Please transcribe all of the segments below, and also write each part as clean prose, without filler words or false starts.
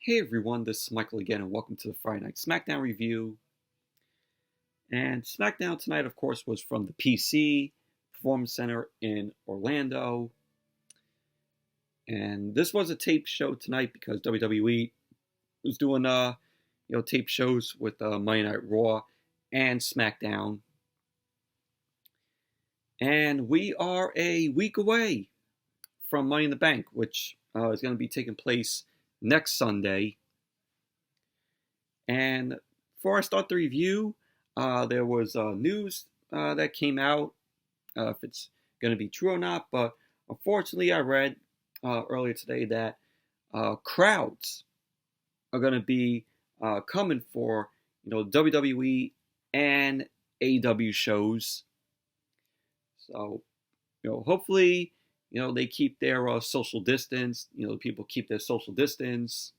Hey everyone, this is Michael again, and welcome to the Friday Night Smackdown review. And Smackdown tonight, of course, was from the PC Performance Center in Orlando. And this was a tape show tonight because WWE was doing, tape shows with Monday Night Raw and Smackdown. And we are a week away from Money in the Bank, which is going to be taking place next Sunday. And before I start the review, there was news that came out, if it's going to be true or not, but unfortunately I read earlier today that crowds are going to be coming for WWE and AEW shows. So hopefully they keep their social distance. People keep their social distance.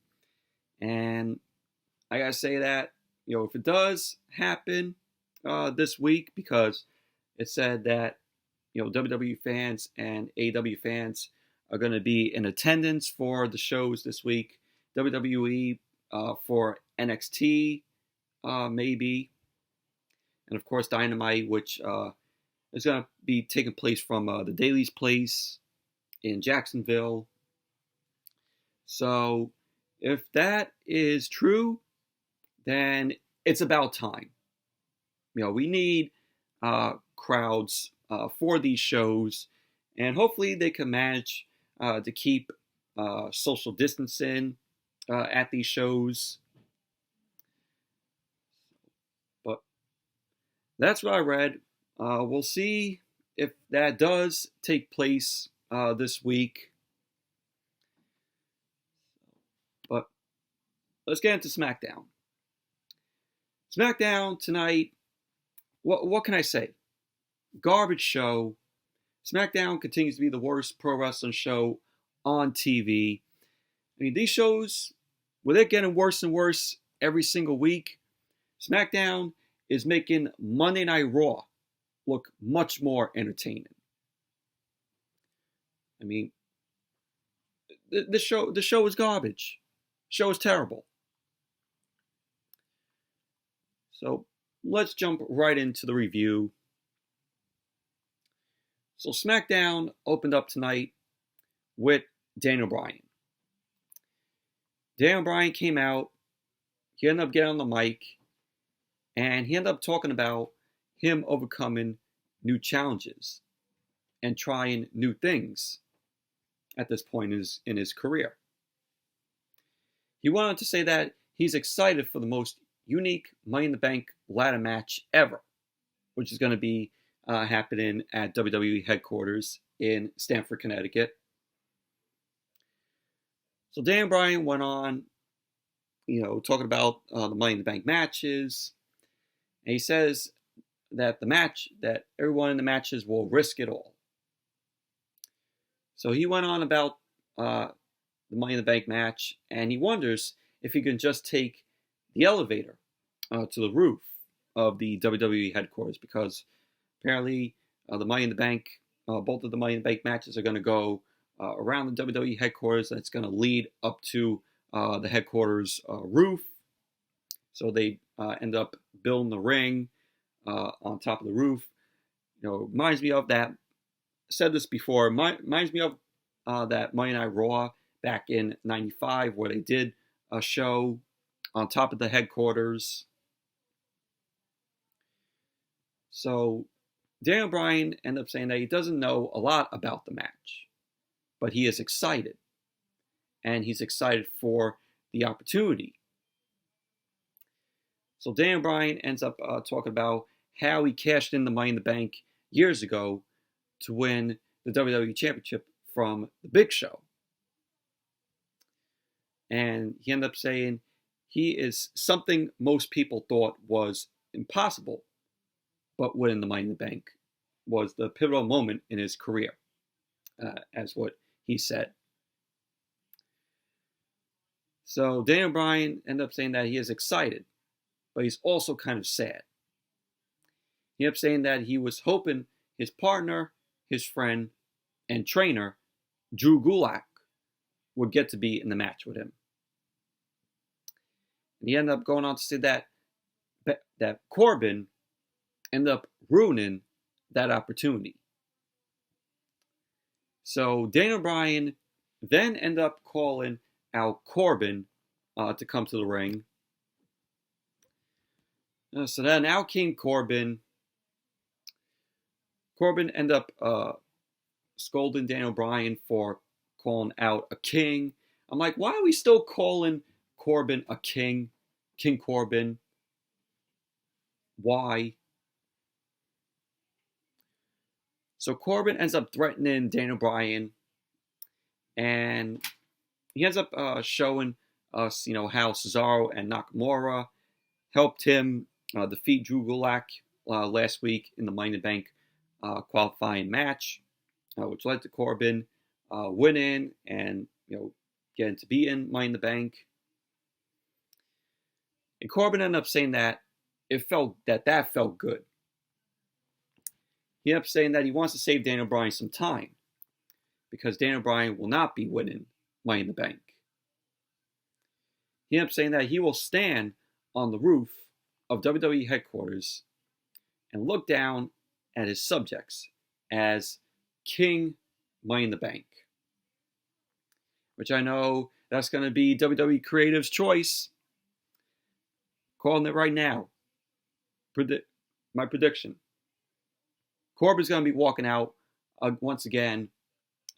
And I gotta say that, if it does happen this week, because it said that, WWE fans and AEW fans are going to be in attendance for the shows this week. WWE for NXT, maybe. And of course, Dynamite, which is going to be taking place from the Daily's Place in Jacksonville. So if that is true, then it's about time. We need crowds for these shows, and hopefully they can manage to keep social distancing at these shows. But that's what I read. We'll see if that does take place this week. But let's get into SmackDown. SmackDown tonight, what can I say? Garbage show. SmackDown continues to be the worst pro wrestling show on TV. I mean, these shows, they're getting worse and worse every single week. SmackDown is making Monday Night Raw look much more entertaining. I mean, the show is garbage. The show is terrible. So let's jump right into the review. So SmackDown opened up tonight with Daniel Bryan. Daniel Bryan came out. He ended up getting on the mic. And he ended up talking about him overcoming new challenges and trying new things at this point in his career. He went on to say that he's excited for the most unique Money in the Bank ladder match ever, which is going to be happening at WWE headquarters in Stamford, Connecticut. So Dan Bryan went on, talking about the Money in the Bank matches, and he says that that everyone in the matches will risk it all. So he went on about the Money in the Bank match, and he wonders if he can just take the elevator to the roof of the WWE headquarters, because apparently the Money in the Bank, both of the Money in the Bank matches are going to go around the WWE headquarters, and it's going to lead up to the headquarters roof. So they end up building the ring on top of the roof. Reminds me of that. I said this before. Reminds me of that Monday Night Raw back in '95, where they did a show on top of the headquarters. So Daniel Bryan ended up saying that he doesn't know a lot about the match, but he is excited. And he's excited for the opportunity. So Daniel Bryan ends up talking about how he cashed in the Money in the Bank years ago to win the WWE Championship from the Big Show. And he ended up saying he is something most people thought was impossible, but winning the Money in the Bank was the pivotal moment in his career, as what he said. So Daniel Bryan ended up saying that he is excited, but he's also kind of sad. He ended up saying that he was hoping his partner, his friend, and trainer, Drew Gulak, would get to be in the match with him. And he ended up going on to say that Corbin ended up ruining that opportunity. So Daniel Bryan then ended up calling out Corbin to come to the ring. So then out came Corbin. Corbin ended up scolding Daniel Bryan for calling out a king. I'm like, why are we still calling Corbin a king? King Corbin. Why? So Corbin ends up threatening Daniel Bryan, and he ends up showing us, how Cesaro and Nakamura helped him defeat Drew Gulak last week in the Money in the Bank qualifying match, which led to Corbin winning and getting to be in Money in the Bank. And Corbin ended up saying that that felt good. He ended up saying that he wants to save Daniel Bryan some time because Daniel Bryan will not be winning Money in the Bank. He ended up saying that he will stand on the roof of WWE headquarters and look down at his subjects as King Money in the Bank. Which I know that's going to be WWE Creative's choice. Calling it right now. My prediction. Corbin's going to be walking out once again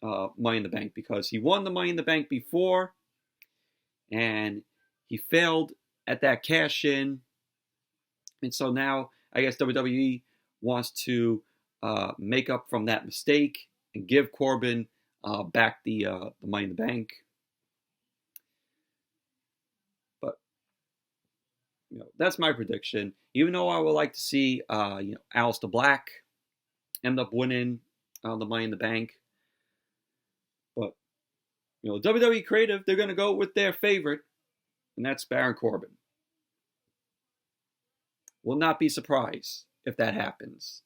Money in the Bank because he won the Money in the Bank before and he failed at that cash in. And so now I guess WWE wants to make up from that mistake and give Corbin back the Money in the Bank. But that's my prediction. Even though I would like to see Aleister Black end up winning the Money in the Bank. But WWE Creative, they're going to go with their favorite, and that's Baron Corbin. Will not be surprised if that happens.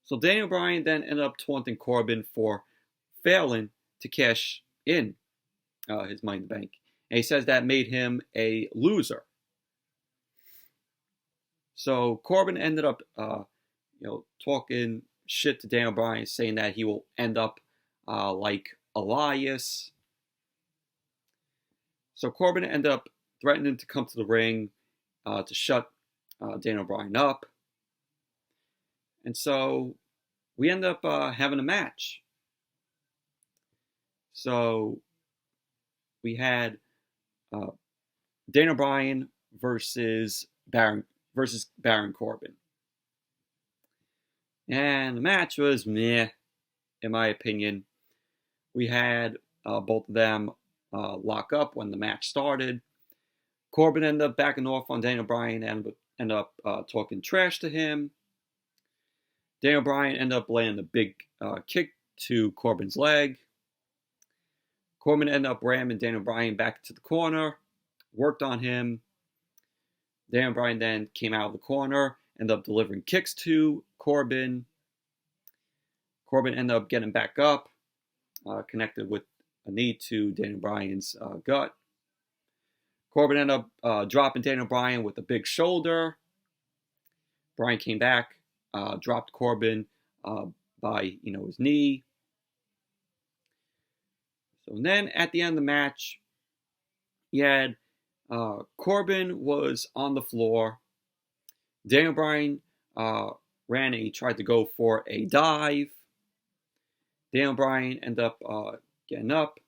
So Daniel Bryan then ended up taunting Corbin for failing to cash in his Money in the Bank. And he says that made him a loser. So Corbin ended up talking shit to Daniel Bryan, saying that he will end up like Elias. So Corbin ended up threatening to come to the ring to shut Daniel Bryan up. And so we end up having a match. So we had Daniel Bryan versus Baron Corbin. And the match was meh, in my opinion. We had both of them lock up when the match started. Corbin ended up backing off on Daniel Bryan and ended up talking trash to him. Daniel Bryan ended up landing a big kick to Corbin's leg. Corbin ended up ramming Daniel Bryan back to the corner, worked on him. Daniel Bryan then came out of the corner, ended up delivering kicks to Corbin. Corbin ended up getting back up, connected with a knee to Daniel Bryan's gut. Corbin ended up dropping Daniel Bryan with a big shoulder. Bryan came back, dropped Corbin by his knee. So then at the end of the match, you had Corbin was on the floor. Daniel Bryan ran and he tried to go for a dive. Daniel Bryan ended up getting up.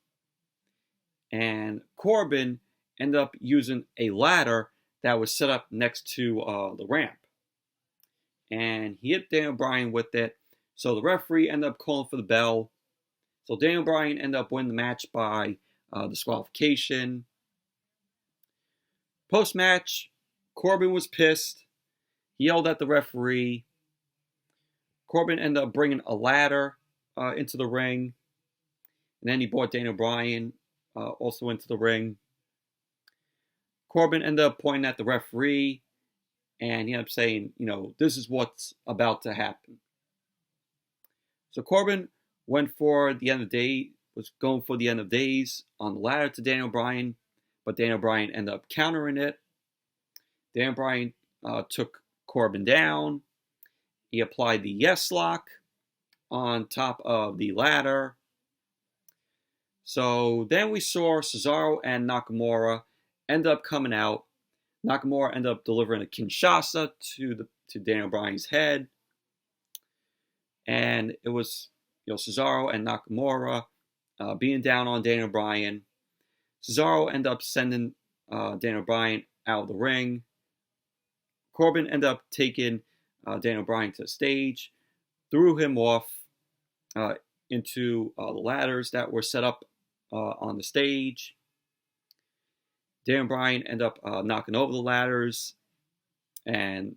And Corbin ended up using a ladder that was set up next to the ramp. And he hit Daniel Bryan with it. So the referee ended up calling for the bell. So Daniel Bryan ended up winning the match by disqualification. Post-match, Corbin was pissed. He yelled at the referee. Corbin ended up bringing a ladder into the ring. And then he brought Daniel Bryan also into the ring. Corbin ended up pointing at the referee. And he ended up saying, this is what's about to happen. So Corbin was going for the end of days on the ladder to Daniel Bryan. but Daniel Bryan ended up countering it. Daniel Bryan took Corbin down. He applied the yes lock on top of the ladder. So then we saw Cesaro and Nakamura end up coming out. Nakamura ended up delivering a Kinshasa to Daniel Bryan's head. And it was Cesaro and Nakamura being down on Daniel Bryan. Cesaro ended up sending Daniel Bryan out of the ring. Corbin ended up taking Daniel Bryan to the stage, threw him off into the ladders that were set up on the stage. Daniel Bryan ended up knocking over the ladders, and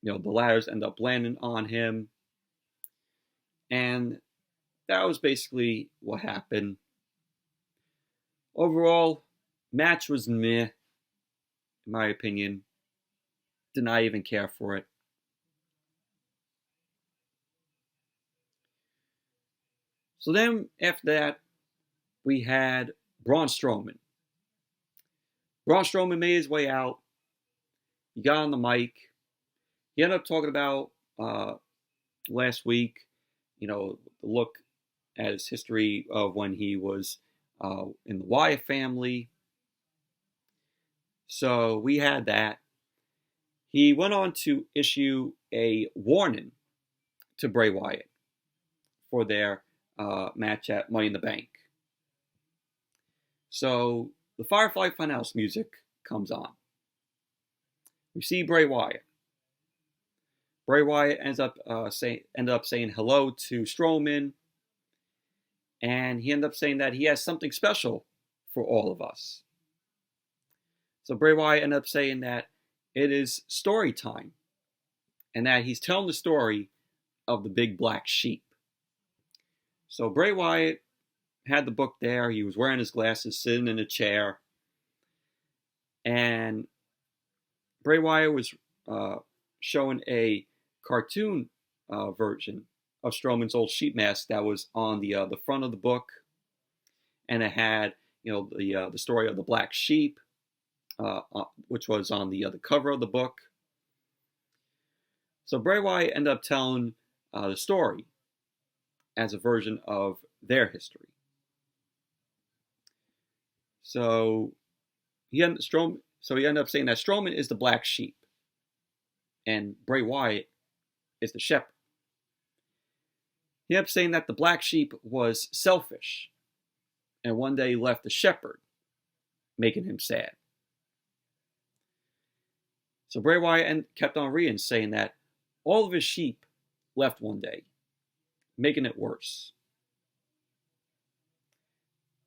the ladders ended up landing on him. And that was basically what happened. Overall, match was meh, in my opinion. Did not even care for it. So then, after that, we had Braun Strowman. Braun Strowman made his way out. He got on the mic. He ended up talking about last week, look at his history of when he was in the Wyatt family. So we had that. He went on to issue a warning to Bray Wyatt for their match at Money in the Bank. So the Firefly Funhouse music comes on. We see Bray Wyatt. Bray Wyatt ended up saying hello to Strowman, and he ended up saying that he has something special for all of us. So Bray Wyatt ended up saying that it is story time, and that he's telling the story of the big black sheep. So Bray Wyatt had the book there. He was wearing his glasses, sitting in a chair, and Bray Wyatt was showing a cartoon version of Strowman's old sheep mask that was on the front of the book, and it had the story of the black sheep, which was on the cover of the book. So Bray Wyatt ended up telling the story as a version of their history. So he ended up saying that Strowman is the black sheep, and Bray Wyatt is the shepherd. He ended up saying that the black sheep was selfish, and one day left the shepherd, making him sad. So Bray Wyatt kept on reading, saying that all of his sheep left one day, making it worse.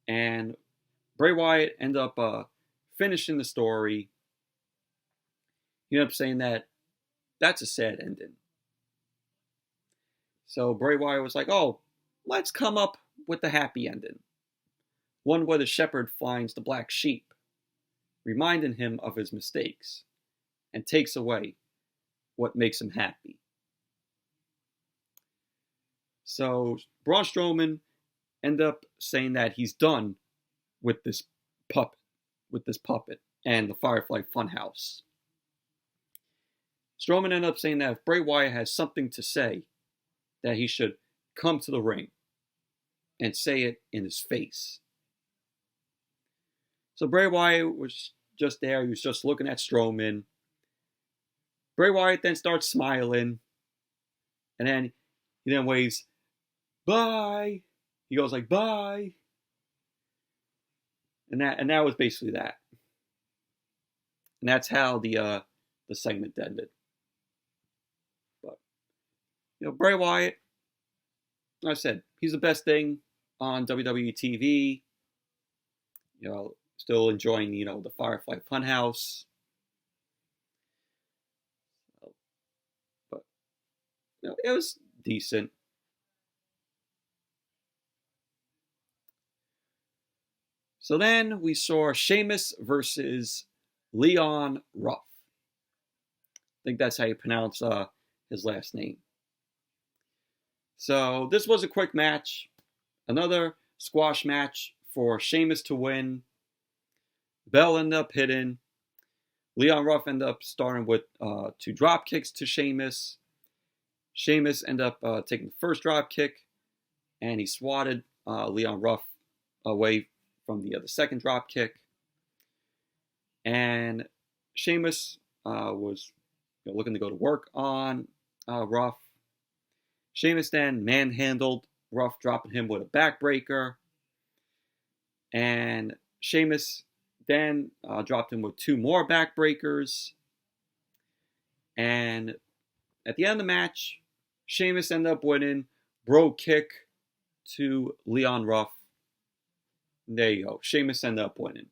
And Bray Wyatt ended up finishing the story. He ended up saying that that's a sad ending. So Bray Wyatt was like, oh, let's come up with the happy ending. One where the shepherd finds the black sheep, reminding him of his mistakes, and takes away what makes him happy. So Braun Strowman ended up saying that he's done with this puppet and the Firefly Funhouse. Strowman ended up saying that if Bray Wyatt has something to say, that he should come to the ring and say it in his face. So Bray Wyatt was just there. He was just looking at Strowman. Bray Wyatt then starts smiling, and then he then waves, bye. He goes like, bye. And that was basically that. And that's how the segment ended. But Bray Wyatt, like I said, he's the best thing on WWE TV. Still enjoying the Firefly Funhouse. But it was decent. So then we saw Sheamus versus Leon Ruff. I think that's how you pronounce his last name. So this was a quick match. Another squash match for Sheamus to win. Bell ended up hitting. Leon Ruff ended up starting with 2 drop kicks to Sheamus. Sheamus ended up taking the first drop kick, and he swatted Leon Ruff away from the second drop kick. And Sheamus was looking to go to work on Ruff. Sheamus then manhandled Ruff, dropping him with a backbreaker. And Sheamus then dropped him with 2 more backbreakers. And at the end of the match, Sheamus ended up winning. Bro kick to Leon Ruff. There you go. Sheamus ended up winning.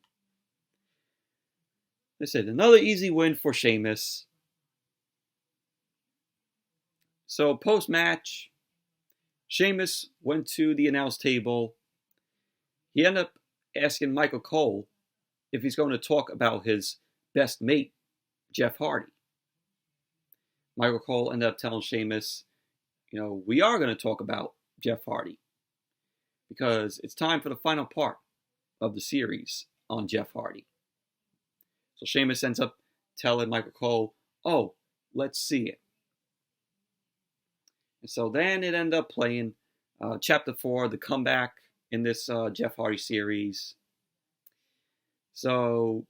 They said another easy win for Sheamus. So post-match, Sheamus went to the announce table. He ended up asking Michael Cole if he's going to talk about his best mate, Jeff Hardy. Michael Cole ended up telling Sheamus, we are going to talk about Jeff Hardy because it's time for the final part of the series on Jeff Hardy. So Sheamus ends up telling Michael Cole, oh, let's see it. And so then it ended up playing Chapter 4, the comeback in this Jeff Hardy series. So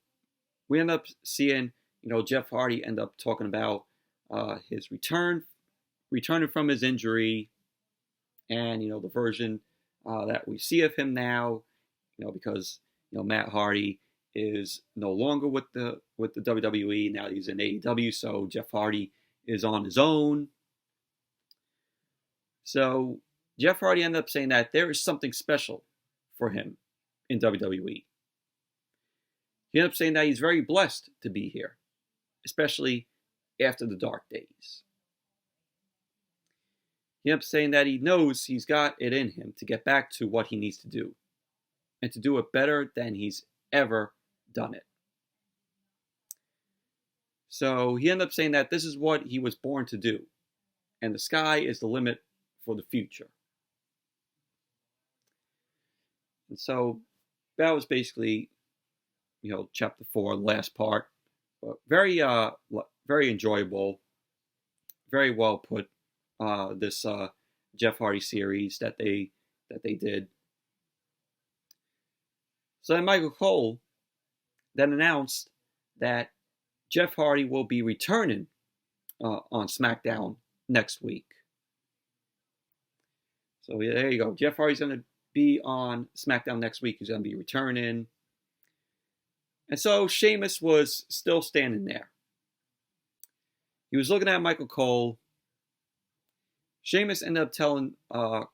we end up seeing, Jeff Hardy end up talking about his returning from his injury, and the version that we see of him now, because Matt Hardy is no longer with the WWE. Now he's in AEW, so Jeff Hardy is on his own. So Jeff Hardy ended up saying that there is something special for him in WWE. He ended up saying that he's very blessed to be here, especially after the dark days. He ended up saying that he knows he's got it in him to get back to what he needs to do, and to do it better than he's ever done it. So he ended up saying that this is what he was born to do, and the sky is the limit for the future. And so that was basically, Chapter 4, the last part. But very enjoyable, very well put. This Jeff Hardy series that they did. So then Michael Cole then announced that Jeff Hardy will be returning on Smackdown next week. So there you go. Jeff Hardy's going to be on SmackDown next week. He's going to be returning. And so Sheamus was still standing there. He was looking at Michael Cole. Sheamus ended up telling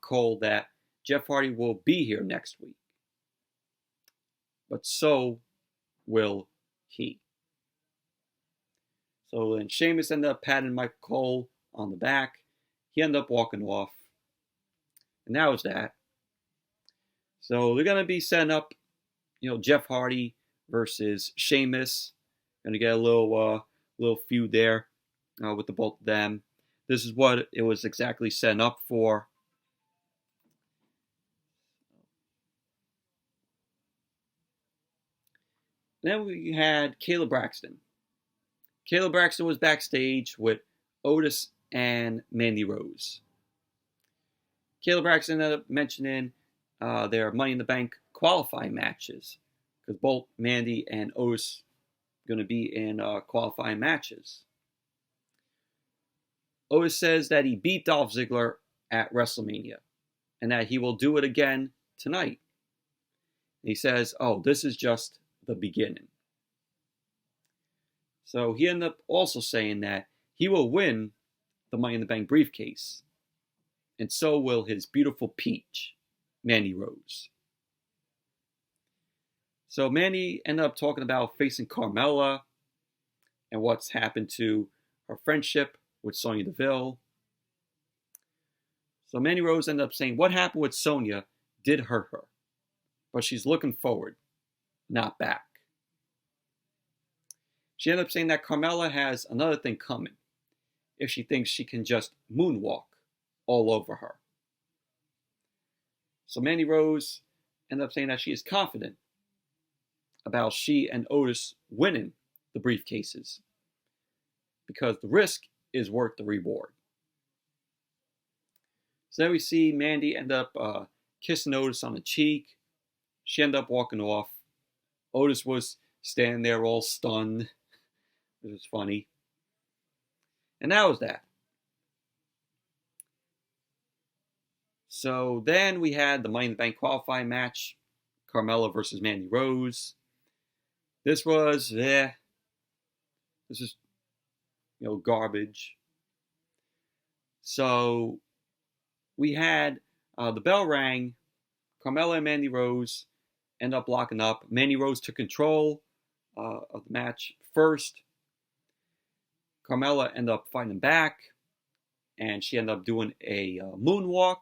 Cole that Jeff Hardy will be here next week. But so will he. So then Sheamus ended up patting Michael Cole on the back. He ended up walking off. And that was that. So they're going to be setting up, Jeff Hardy versus Sheamus. Going to get a little feud there with the both of them. This is what it was exactly setting up for. Then we had Kayla Braxton. Kayla Braxton was backstage with Otis and Mandy Rose. Kayla Braxton ended up mentioning their Money in the Bank qualifying matches, because both Mandy and Otis are going to be in qualifying matches. Otis says that he beat Dolph Ziggler at WrestleMania, and that he will do it again tonight. And he says, oh, this is just the beginning. So he ended up also saying that he will win the Money in the Bank briefcase, and so will his beautiful peach, Mandy Rose. So Mandy ended up talking about facing Carmella and what's happened to her friendship with Sonya Deville. So Mandy Rose ended up saying what happened with Sonya did hurt her, but she's looking forward, not back. She ended up saying that Carmella has another thing coming if she thinks she can just moonwalk all over her. So Mandy Rose ended up saying that she is confident about she and Otis winning the briefcases because the risk is worth the reward. So then we see Mandy end up kissing Otis on the cheek. She ended up walking off. Otis was standing there all stunned. It was funny. And that was that. So then we had the Money in the Bank qualifying match. Carmella versus Mandy Rose. This was, this is, garbage. So we had the bell rang. Carmella and Mandy Rose end up locking up. Mandy Rose took control of the match first. Carmella ended up fighting back, and she ended up doing a moonwalk.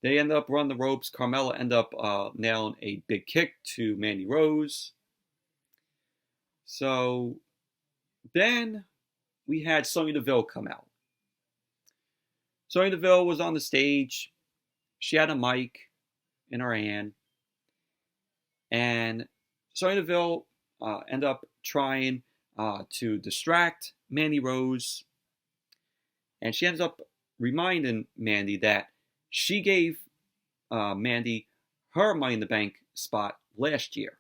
They end up running the ropes. Carmella ended up nailing a big kick to Mandy Rose. So then we had Sonya Deville come out. Sonya Deville was on the stage. She had a mic in her hand. And Sonya Deville ended up trying to distract Mandy Rose. And she ends up reminding Mandy that she gave Mandy her Money in the Bank spot last year.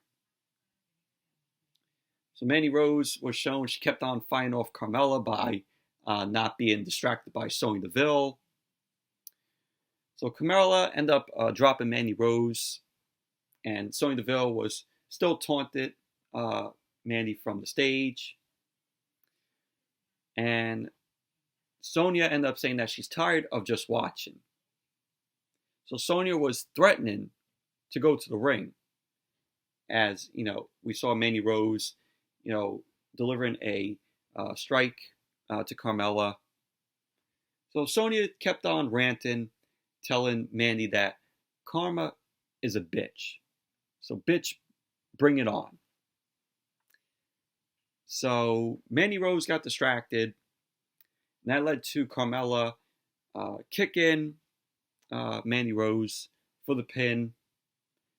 So Mandy Rose was shown she kept on fighting off Carmella by not being distracted by Sonya Deville. So Carmella ended up dropping Mandy Rose, and Sonya Deville was still taunted Mandy from the stage. And Sonya ended up saying that she's tired of just watching. So Sonya was threatening to go to the ring, as we saw Mandy Rose, delivering a strike to Carmella. So Sonya kept on ranting, telling Mandy that Karma is a bitch. So bitch, bring it on. So Mandy Rose got distracted, and that led to Carmella kicking Mandy Rose for the pin.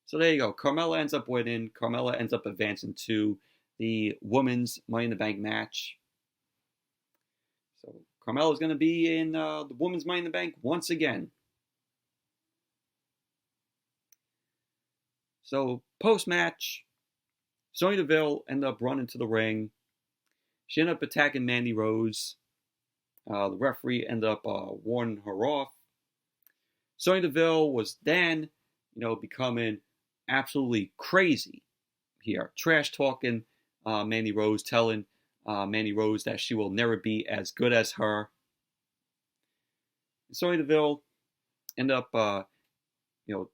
So there you go. Carmella ends up winning. Carmella ends up advancing to the women's Money in the Bank match. So Carmella is going to be in the women's Money in the Bank once again. So post-match, Sonya Deville ended up running to the ring. She ended up attacking Mandy Rose. The referee ended up warning her off. Sonya Deville was then, becoming absolutely crazy here, trash talking Mandy Rose, telling Mandy Rose that she will never be as good as her. Sonya Deville ended up,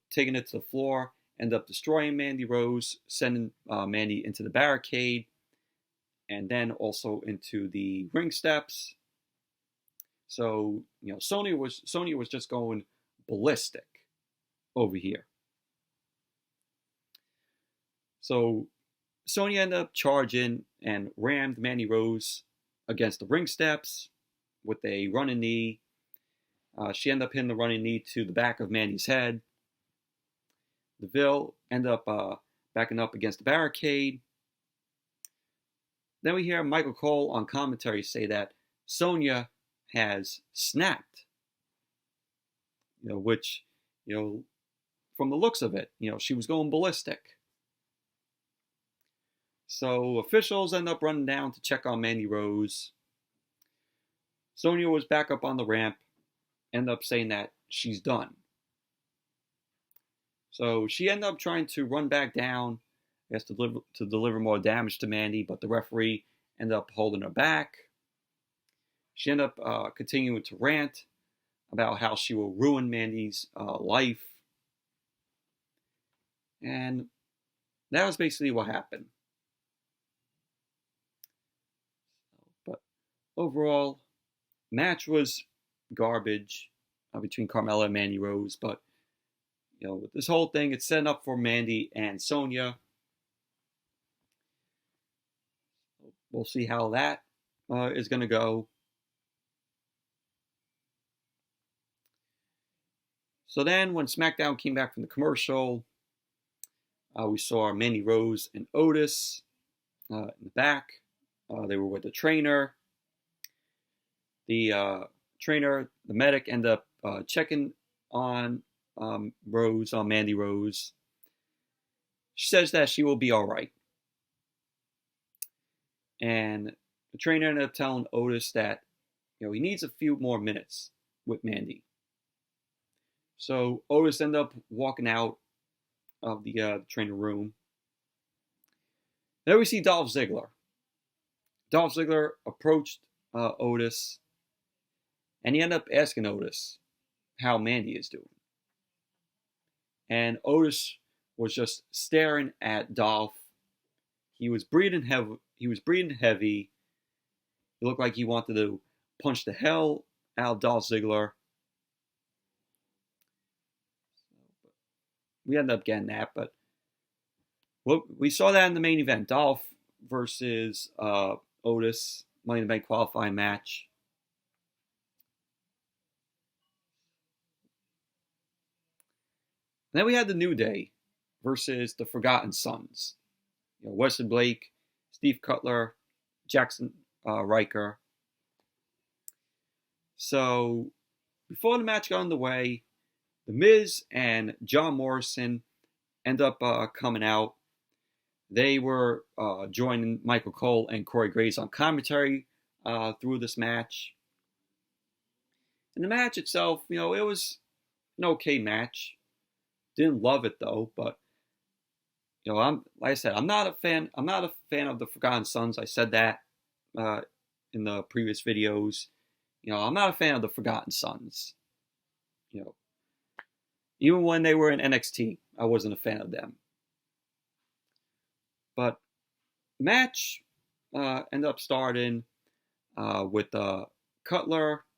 taking it to the floor, ended up destroying Mandy Rose, sending Mandy into the barricade, and then also into the ring steps. So, Sonya was just going ballistic over here. So Sonya ended up charging and rammed Mandy Rose against the ring steps with a running knee. She ended up hitting the running knee to the back of Mandy's head. Deville ended up backing up against the barricade. Then we hear Michael Cole on commentary say that Sonya has snapped. Which, from the looks of it, she was going ballistic. So officials end up running down to check on Mandy Rose. Sonya was back up on the ramp, ended up saying that she's done. So she ended up trying to run back down, I guess to deliver more damage to Mandy, but the referee ended up holding her back. She ended up continuing to rant about how she will ruin Mandy's life. And that was basically what happened. But overall, match was garbage between Carmella and Mandy Rose. But, with this whole thing, it's setting up for Mandy and Sonya. We'll see how that is going to go. So then when Smackdown came back from the commercial, We saw Mandy Rose and Otis in the back. They were with the trainer. The trainer, the medic, ended up checking on Mandy Rose. She says that she will be all right. And the trainer ended up telling Otis that, he needs a few more minutes with Mandy. So Otis ended up walking out of the trainer room. Then we see Dolph Ziggler. Dolph Ziggler approached Otis, and he ended up asking Otis how Mandy is doing. And Otis was just staring at Dolph. He was breathing heavy. He looked like he wanted to punch the hell out of Dolph Ziggler. We ended up getting that, but we saw that in the main event. Dolph versus Otis, MITB Qualifying Match. And then we had the New Day versus the Forgotten Sons. Wesley Blake, Steve Cutler, Jackson Riker. So before the match got underway, The Miz and John Morrison end up coming out. They were joining Michael Cole and Corey Graves on commentary through this match. And the match itself, it was an okay match. Didn't love it though, but I'm not a fan. I'm not a fan of the Forgotten Sons. I said that in the previous videos. I'm not a fan of the Forgotten Sons. Even when they were in NXT, I wasn't a fan of them. But match ended up starting with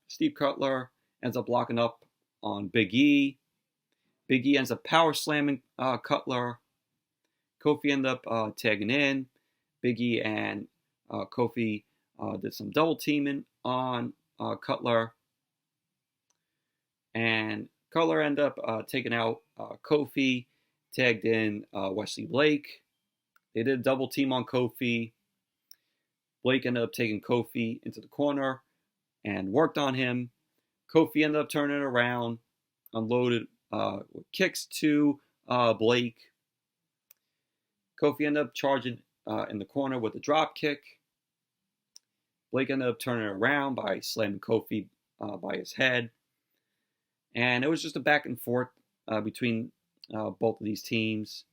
Steve Cutler ends up locking up on Big E. Big E ends up power slamming Cutler. Kofi ended up tagging in. Big E and Kofi did some double teaming on Cutler. And Cutler ended up taking out Kofi, tagged in Wesley Blake. They did a double team on Kofi. Blake ended up taking Kofi into the corner and worked on him. Kofi ended up turning it around, unloaded with kicks to Blake. Kofi ended up charging in the corner with a drop kick. Blake ended up turning it around by slamming Kofi by his head. And it was just a back and forth between both of these teams.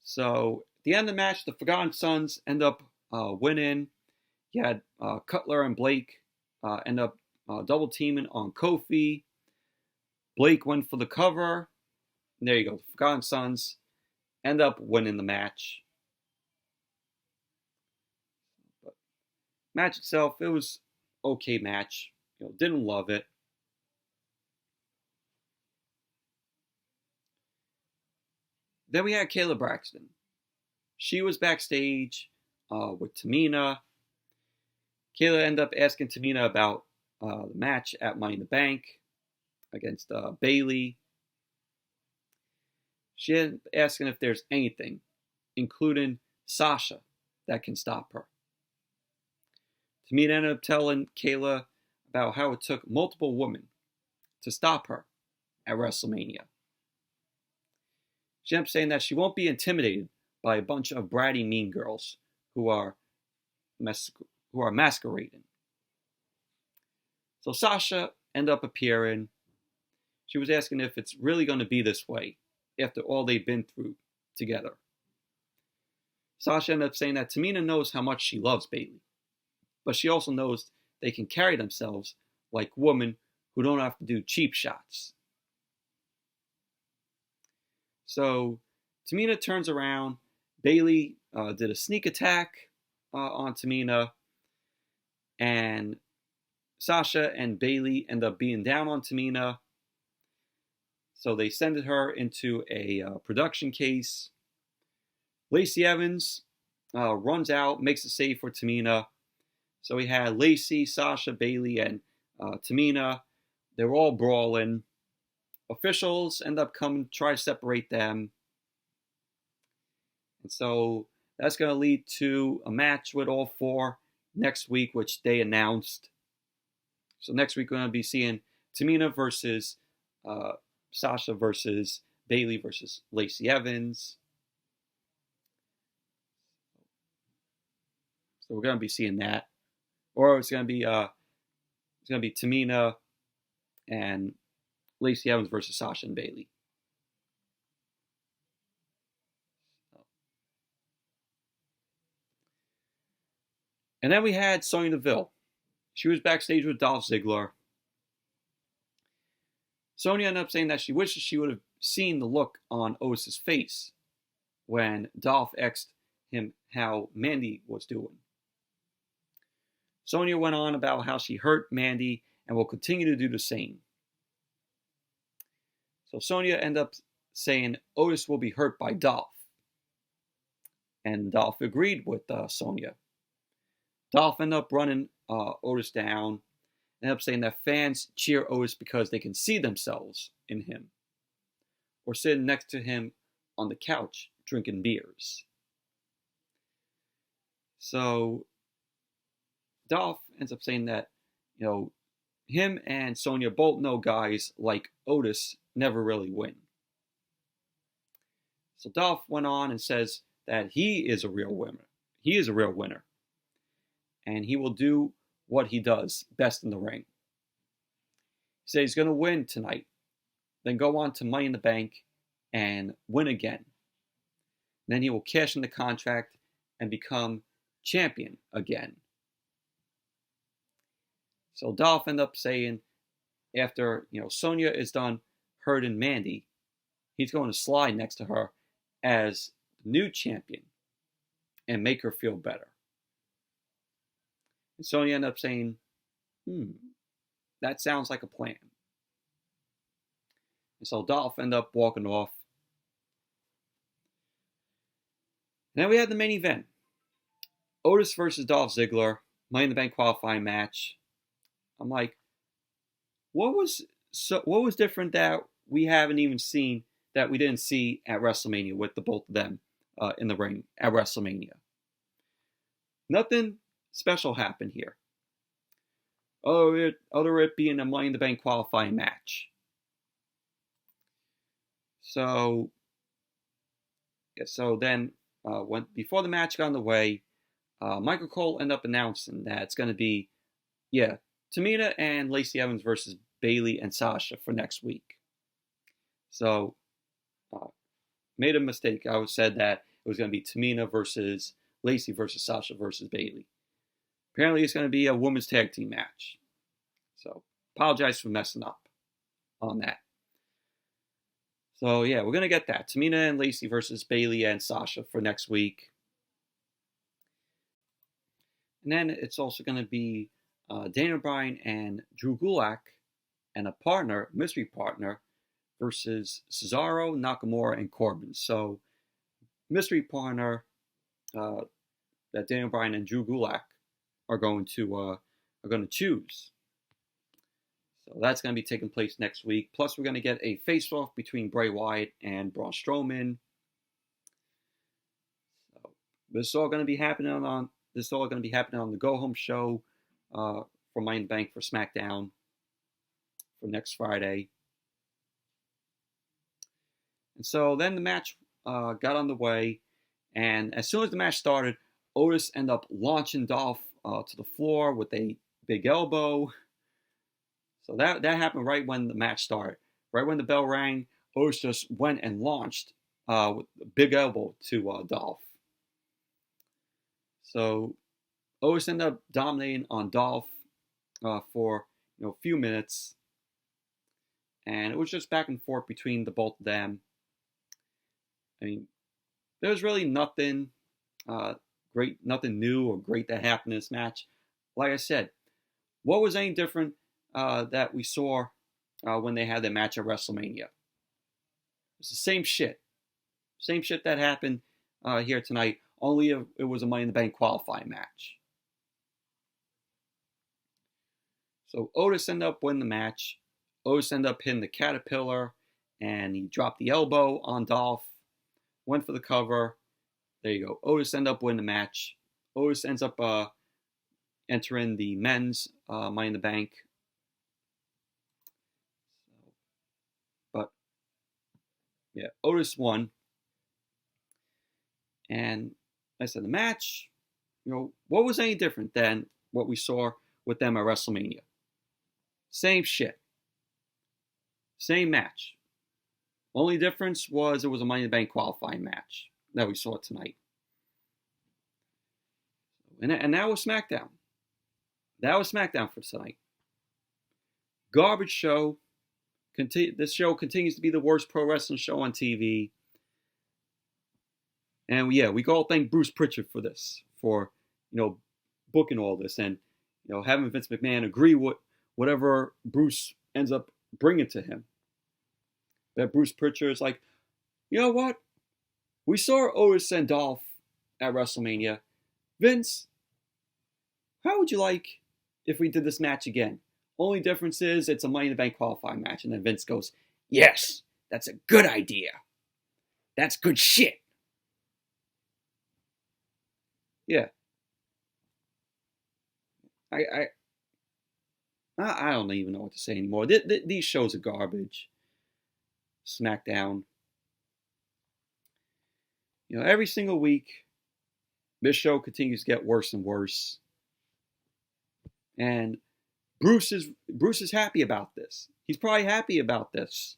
So at the end of the match, the Forgotten Sons end up winning. You had Cutler and Blake end up double teaming on Kofi. Blake went for the cover. And there you go. The Forgotten Sons end up winning the match. But match itself, it was okay match. Didn't love it. Then we had Kayla Braxton. She was backstage with Tamina. Kayla ended up asking Tamina about the match at Money in the Bank against Bayley. She ended up asking if there's anything, including Sasha, that can stop her. Tamina ended up telling Kayla about how it took multiple women to stop her at WrestleMania. She ended up saying that she won't be intimidated by a bunch of bratty mean girls who are masquerading. So Sasha ended up appearing. She was asking if it's really going to be this way after all they've been through together. Sasha ended up saying that Tamina knows how much she loves Bayley, but she also knows they can carry themselves like women who don't have to do cheap shots. So Tamina turns around. Bayley did a sneak attack on Tamina. And Sasha and Bayley end up being down on Tamina. So they send her into a production case. Lacey Evans runs out, makes a save for Tamina. So we had Lacey, Sasha, Bayley, and Tamina. They were all brawling. Officials end up coming, try to separate them. And so that's going to lead to a match with all four next week, which they announced. So next week we're going to be seeing Tamina versus Sasha versus Bayley versus Lacey Evans. So we're going to be seeing that. Or it's going to be Tamina and Lacey Evans versus Sasha and Bayley. And then we had Sonya Deville. She was backstage with Dolph Ziggler. Sonya ended up saying that she wishes she would have seen the look on Otis' face when Dolph asked him how Mandy was doing. Sonya went on about how she hurt Mandy and will continue to do the same. So Sonya ended up saying Otis will be hurt by Dolph. And Dolph agreed with Sonya. Dolph ended up running Otis down, ended up saying that fans cheer Otis because they can see themselves in him, or sitting next to him on the couch drinking beers. So Dolph ends up saying that, him and Sonya both know guys like Otis never really win. So Dolph went on and says that he is a real winner. He is a real winner. And he will do what he does best in the ring. He said he's going to win tonight, then go on to Money in the Bank and win again. Then he will cash in the contract and become champion again. So Dolph ended up saying after, Sonya is done hurting Mandy, he's going to slide next to her as the new champion and make her feel better. And Sonya ended up saying, that sounds like a plan. And so Dolph ended up walking off. And then we had the main event. Otis versus Dolph Ziggler, Money in the Bank qualifying match. I'm like, what was different that we haven't even seen, that we didn't see at WrestleMania with the both of them in the ring at WrestleMania? Nothing special happened here. Other it being a Money in the Bank qualifying match. So then before the match got underway, Michael Cole ended up announcing that it's going to be, Tamina and Lacey Evans versus Bayley and Sasha for next week. So, made a mistake. I said that it was going to be Tamina versus Lacey versus Sasha versus Bayley. Apparently, it's going to be a women's tag team match. So, apologize for messing up on that. So, we're going to get that. Tamina and Lacey versus Bayley and Sasha for next week. And then it's also going to be Daniel Bryan and Drew Gulak and a partner, mystery partner, versus Cesaro, Nakamura, and Corbin. So, mystery partner that Daniel Bryan and Drew Gulak are going to choose. So that's going to be taking place next week. Plus, we're going to get a face-off between Bray Wyatt and Braun Strowman. So this is all going to be happening on the Go Home show for Money in the Bank for Smackdown for next Friday. And so then the match got underway, and as soon as the match started, Otis ended up launching Dolph to the floor with a big elbow. So that happened right when the match started. Right when the bell rang, Otis just went and launched with a big elbow to Dolph. So Otis ended up dominating on Dolph for a few minutes, and it was just back and forth between the both of them. I mean, there was really nothing great, nothing new or great that happened in this match. Like I said, what was any different that we saw when they had their match at WrestleMania? It's the same shit. Same shit that happened here tonight, only it was a Money in the Bank qualifying match. So Otis ended up winning the match. Otis ended up hitting the caterpillar, and he dropped the elbow on Dolph, went for the cover, there you go. Otis ends up winning the match. Otis ends up entering the men's Money in the Bank. But yeah, Otis won. And like I said, the match, what was any different than what we saw with them at WrestleMania? Same shit. Same match. Only difference was it was a Money in the Bank qualifying match that we saw tonight. And that was Smackdown. That was Smackdown for tonight. Garbage show. This show continues to be the worst pro wrestling show on TV. And yeah, we all thank Bruce Pritchard for this, for booking all this, and having Vince McMahon agree with whatever Bruce ends up bringing to him. That Bruce Pritchard is like, you know what? We saw Otis and Dolph at WrestleMania. Vince, how would you like if we did this match again? Only difference is it's a Money in the Bank qualifying match. And then Vince goes, yes, that's a good idea. That's good shit. Yeah. I don't even know what to say anymore. These shows are garbage. Smackdown. Every single week, this show continues to get worse and worse. And Bruce is happy about this. He's probably happy about this.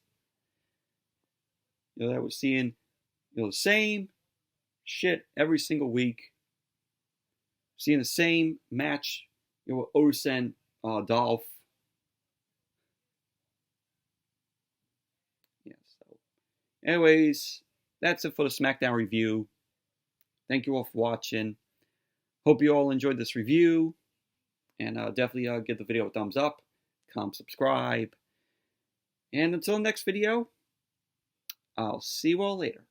That we're seeing the same shit every single week. Seeing the same match, with Otis and Dolph. Yeah. So, anyways, that's it for the Smackdown review. Thank you all for watching. Hope you all enjoyed this review, and definitely give the video a thumbs up, comment, subscribe, and until next video, I'll see you all later.